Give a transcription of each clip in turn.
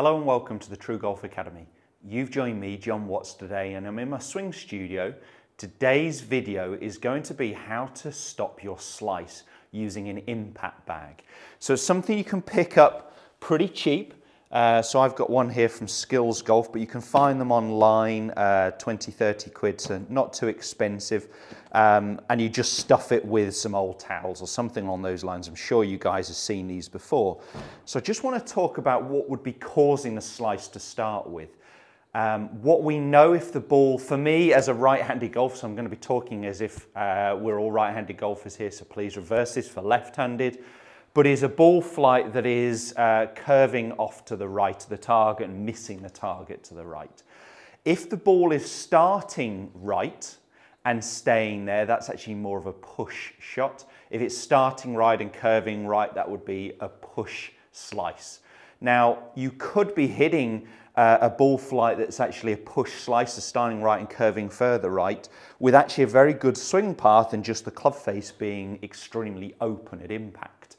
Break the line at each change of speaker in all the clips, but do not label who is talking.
Hello and welcome to the TruGolf Academy. You've joined me, Jon Watts, today, and I'm in my swing studio. Today's video is going to be how to stop your slice using an impact bag. So it's something you can pick up pretty cheap. So I've got one here from Skills Golf, but you can find them online, 20, 30 quid, so not too expensive. And you just stuff it with some old towels or something along those lines. I'm sure you guys have seen these before. So I just want to talk about what would be causing the slice to start with. What we know if the ball, for me as a right-handed golfer, so I'm going to be talking as if we're all right-handed golfers here, so please reverse this for left-handed, but is a ball flight that is curving off to the right of the target and missing the target to the right. If the ball is starting right and staying there, that's actually more of a push shot. If it's starting right and curving right, that would be a push slice. Now, you could be hitting a ball flight that's actually a push slice, so starting right and curving further right, with actually a very good swing path and just the club face being extremely open at impact.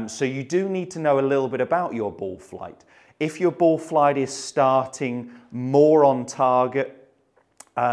So you do need to know a little bit about your ball flight. If your ball flight is starting more on target,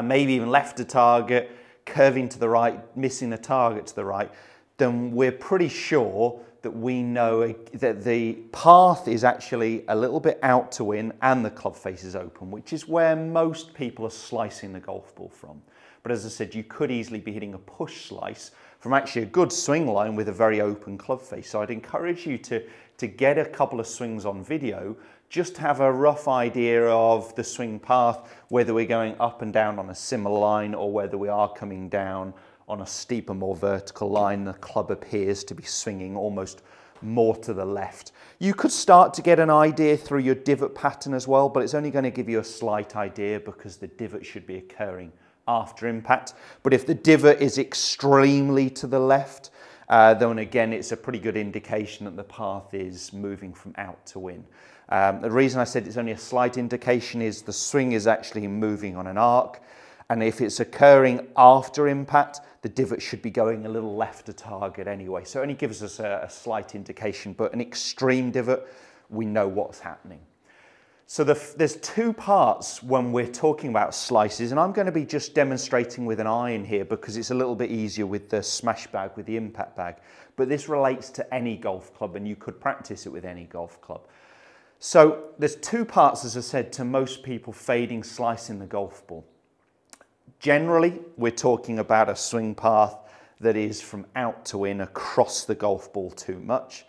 maybe even left of target, curving to the right, missing the target to the right, then we're pretty sure that we know that the path is actually a little bit out to in and the club face is open, which is where most people are slicing the golf ball from. But as I said, you could easily be hitting a push slice from actually a good swing line with a very open club face. So I'd encourage you to get a couple of swings on video, just to have a rough idea of the swing path, whether we're going up and down on a similar line or whether we are coming down on a steeper, more vertical line. The club appears to be swinging almost more to the left. You could start to get an idea through your divot pattern as well, but it's only going to give you a slight idea because the divot should be occurring after impact. But if the divot is extremely to the left, then again, it's a pretty good indication that the path is moving from out to in. The reason I said it's only a slight indication is the swing is actually moving on an arc. And if it's occurring after impact, the divot should be going a little left to target anyway. So it only gives us a slight indication, but an extreme divot, we know what's happening. So there's two parts when we're talking about slices, and I'm going to be just demonstrating with an iron here because it's a little bit easier with the smash bag, with the impact bag. But this relates to any golf club, and you could practice it with any golf club. So there's two parts, as I said, to most people fading slicing the golf ball. Generally, we're talking about a swing path that is from out to in across the golf ball too much.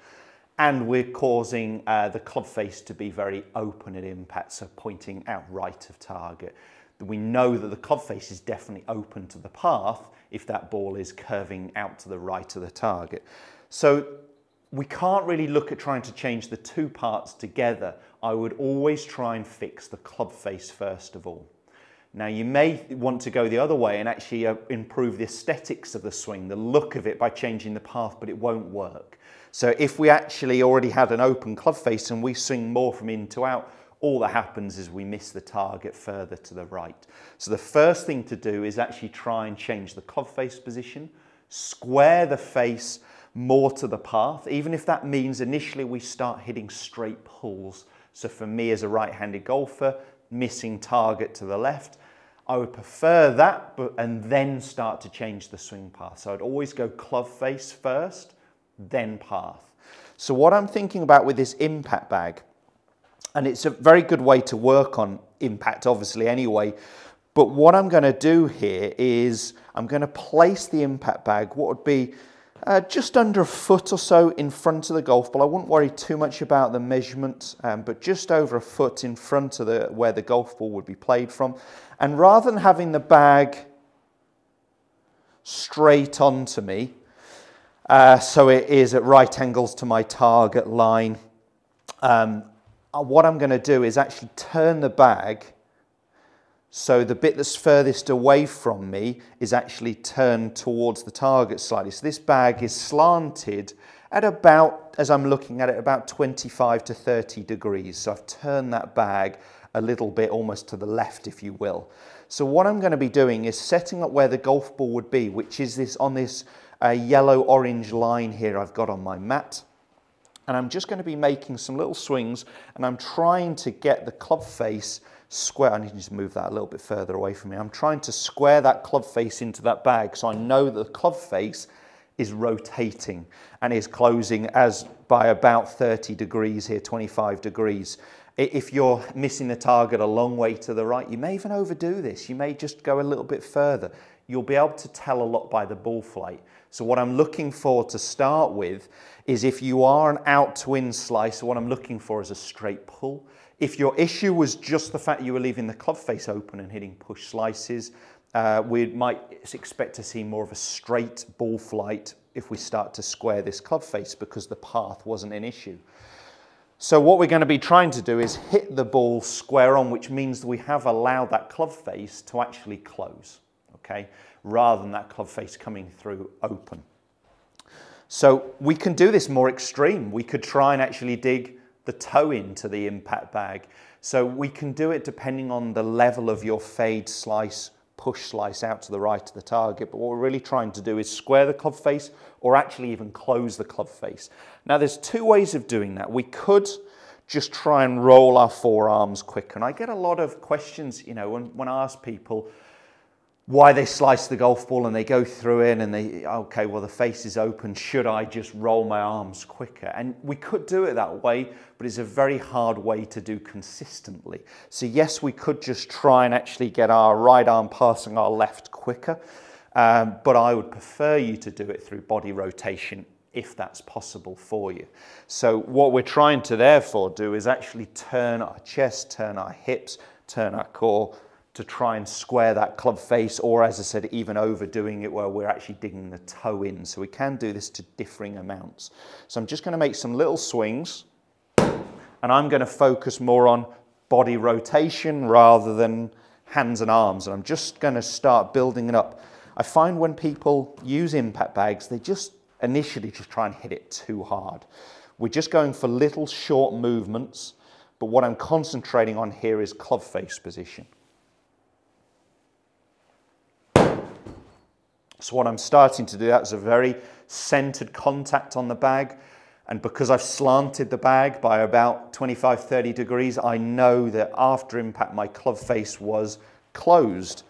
And we're causing the club face to be very open at impact, so pointing out right of target. We know that the club face is definitely open to the path if that ball is curving out to the right of the target. So we can't really look at trying to change the two parts together. I would always try and fix the club face first of all. Now you may want to go the other way and actually improve the aesthetics of the swing, the look of it by changing the path, but it won't work. So if we actually already had an open club face and we swing more from in to out, all that happens is we miss the target further to the right. So the first thing to do is actually try and change the club face position, square the face more to the path, even if that means initially we start hitting straight pulls. So for me as a right-handed golfer, missing target to the left, I would prefer that, and then start to change the swing path. So I'd always go club face first, then path. So what I'm thinking about with this impact bag, and it's a very good way to work on impact obviously anyway, but what I'm going to do here is I'm going to place the impact bag, what would be just under a foot or so in front of the golf ball. I wouldn't worry too much about the measurement, but just over a foot in front of where the golf ball would be played from. And rather than having the bag straight onto me, so it is at right angles to my target line, what I'm going to do is actually turn the bag so the bit that's furthest away from me is actually turned towards the target slightly. So this bag is slanted at about, as I'm looking at it, about 25 to 30 degrees. So I've turned that bag a little bit almost to the left, if you will. So what I'm going to be doing is setting up where the golf ball would be, which is on this yellow-orange line here I've got on my mat. And I'm just going to be making some little swings, and I'm trying to get the club face square. I need to just move that a little bit further away from me. I'm trying to square that club face into that bag so I know that the club face is rotating and is closing as by about 30 degrees here, 25 degrees. If you're missing the target a long way to the right, you may even overdo this. You may just go a little bit further. You'll be able to tell a lot by the ball flight. So what I'm looking for to start with is if you are an out to in slicer, what I'm looking for is a straight pull. If your issue was just the fact you were leaving the club face open and hitting push slices, we might expect to see more of a straight ball flight if we start to square this club face because the path wasn't an issue. So what we're going to be trying to do is hit the ball square on, which means that we have allowed that club face to actually close, okay, rather than that club face coming through open. So we can do this more extreme. We could try and actually dig the toe into the impact bag. So we can do it depending on the level of your fade slice, push slice out to the right of the target. But what we're really trying to do is square the club face or actually even close the club face. Now there's two ways of doing that. We could just try and roll our forearms quicker. And I get a lot of questions, you know, when I ask people why they slice the golf ball and they go through it and they, okay, well the face is open, should I just roll my arms quicker? And we could do it that way, but it's a very hard way to do consistently. So yes, we could just try and actually get our right arm passing our left quicker, but I would prefer you to do it through body rotation if that's possible for you. So what we're trying to therefore do is actually turn our chest, turn our hips, turn our core, to try and square that club face, or as I said, even overdoing it where we're actually digging the toe in. So we can do this to differing amounts. So I'm just going to make some little swings, and I'm going to focus more on body rotation rather than hands and arms. And I'm just going to start building it up. I find when people use impact bags, they just initially just try and hit it too hard. We're just going for little short movements, but what I'm concentrating on here is club face position. So what I'm starting to do, that's a very centered contact on the bag. And because I've slanted the bag by about 25, 30 degrees, I know that after impact, my club face was closed.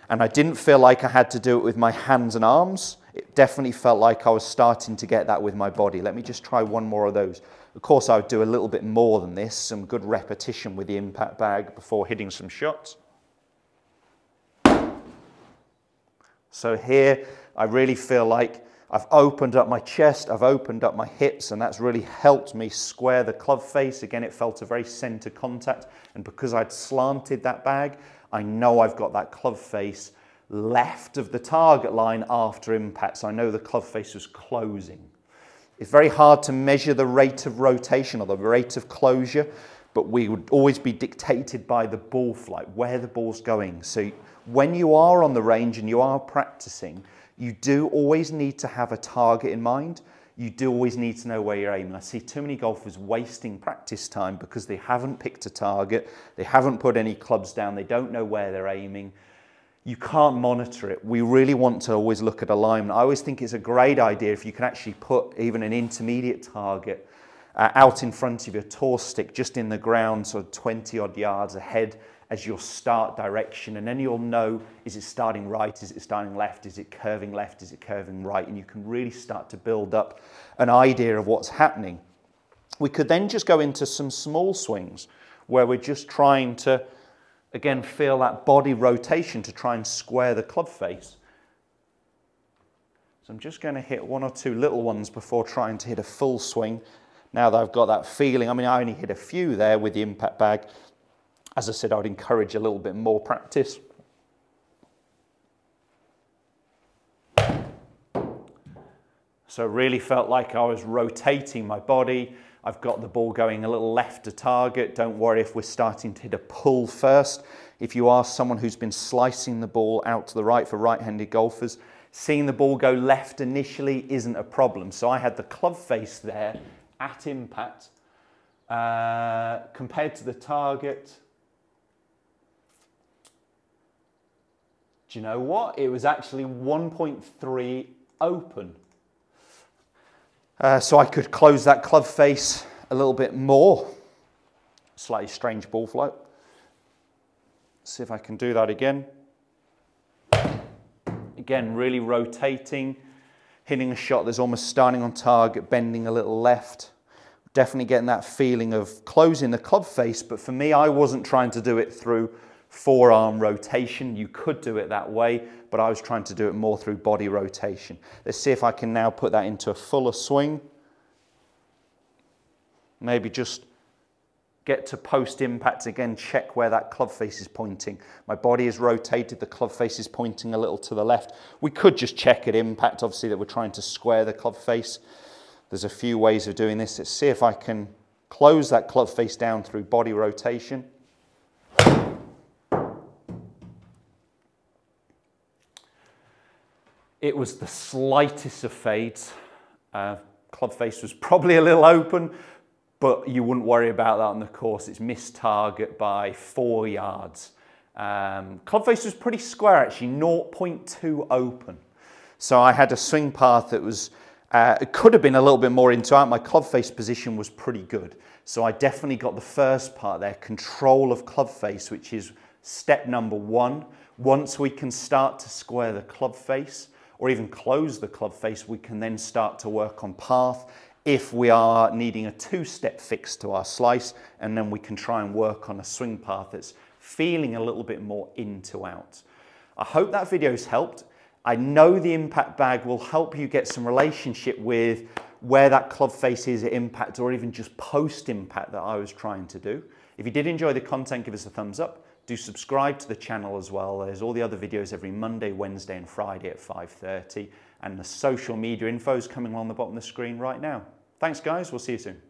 And I didn't feel like I had to do it with my hands and arms. It definitely felt like I was starting to get that with my body. Let me just try one more of those. Of course, I would do a little bit more than this, some good repetition with the impact bag before hitting some shots. So here, I really feel like I've opened up my chest, I've opened up my hips, and that's really helped me square the club face. Again, it felt a very center contact, and because I'd slanted that bag, I know I've got that club face left of the target line after impact, so I know the club face was closing. It's very hard to measure the rate of rotation or the rate of closure, but we would always be dictated by the ball flight, where the ball's going. So when you are on the range and you are practicing, you do always need to have a target in mind. You do always need to know where you're aiming. I see too many golfers wasting practice time because they haven't picked a target, they haven't put any clubs down, they don't know where they're aiming. You can't monitor it. We really want to always look at alignment. I always think it's a great idea if you can actually put even an intermediate target out in front of your tour stick, just in the ground, sort of 20 odd yards ahead as your start direction, and then you'll know, is it starting right, is it starting left, is it curving left, is it curving right, and you can really start to build up an idea of what's happening. We could then just go into some small swings where we're just trying to, again, feel that body rotation to try and square the club face. So I'm just going to hit one or two little ones before trying to hit a full swing. Now that I've got that feeling, I mean, I only hit a few there with the impact bag. As I said, I would encourage a little bit more practice. So it really felt like I was rotating my body. I've got the ball going a little left to target. Don't worry if we're starting to hit a pull first. If you are someone who's been slicing the ball out to the right for right-handed golfers, seeing the ball go left initially isn't a problem. So I had the club face there at impact compared to the target. Do you know what? It was actually 1.3 open. So I could close that club face a little bit more. Slightly strange ball flow. See if I can do that again. Again, really rotating, hitting a shot that's almost starting on target, bending a little left. Definitely getting that feeling of closing the club face, but for me, I wasn't trying to do it through forearm rotation. You could do it that way, but I was trying to do it more through body rotation. Let's see if I can now put that into a fuller swing. Maybe just get to post impact again, check where that club face is pointing. My body is rotated, the club face is pointing a little to the left. We could just check at impact, obviously, that we're trying to square the club face. There's a few ways of doing this. Let's see if I can close that club face down through body rotation. It was the slightest of fades. Club face was probably a little open, but you wouldn't worry about that on the course. It's missed target by 4 yards. Club face was pretty square actually, 0.2 open. So I had a swing path that was, it could have been a little bit more into out. My club face position was pretty good. So I definitely got the first part there, control of club face, which is step number 1. Once we can start to square the club face, or even close the club face, we can then start to work on path if we are needing a 2-step fix to our slice, and then we can try and work on a swing path that's feeling a little bit more in to out. I hope that video's helped. I know the impact bag will help you get some relationship with where that club face is at impact, or even just post impact that I was trying to do. If you did enjoy the content, give us a thumbs up. Do subscribe to the channel as well. There's all the other videos every Monday, Wednesday and Friday at 5:30. And the social media info is coming along the bottom of the screen right now. Thanks guys, we'll see you soon.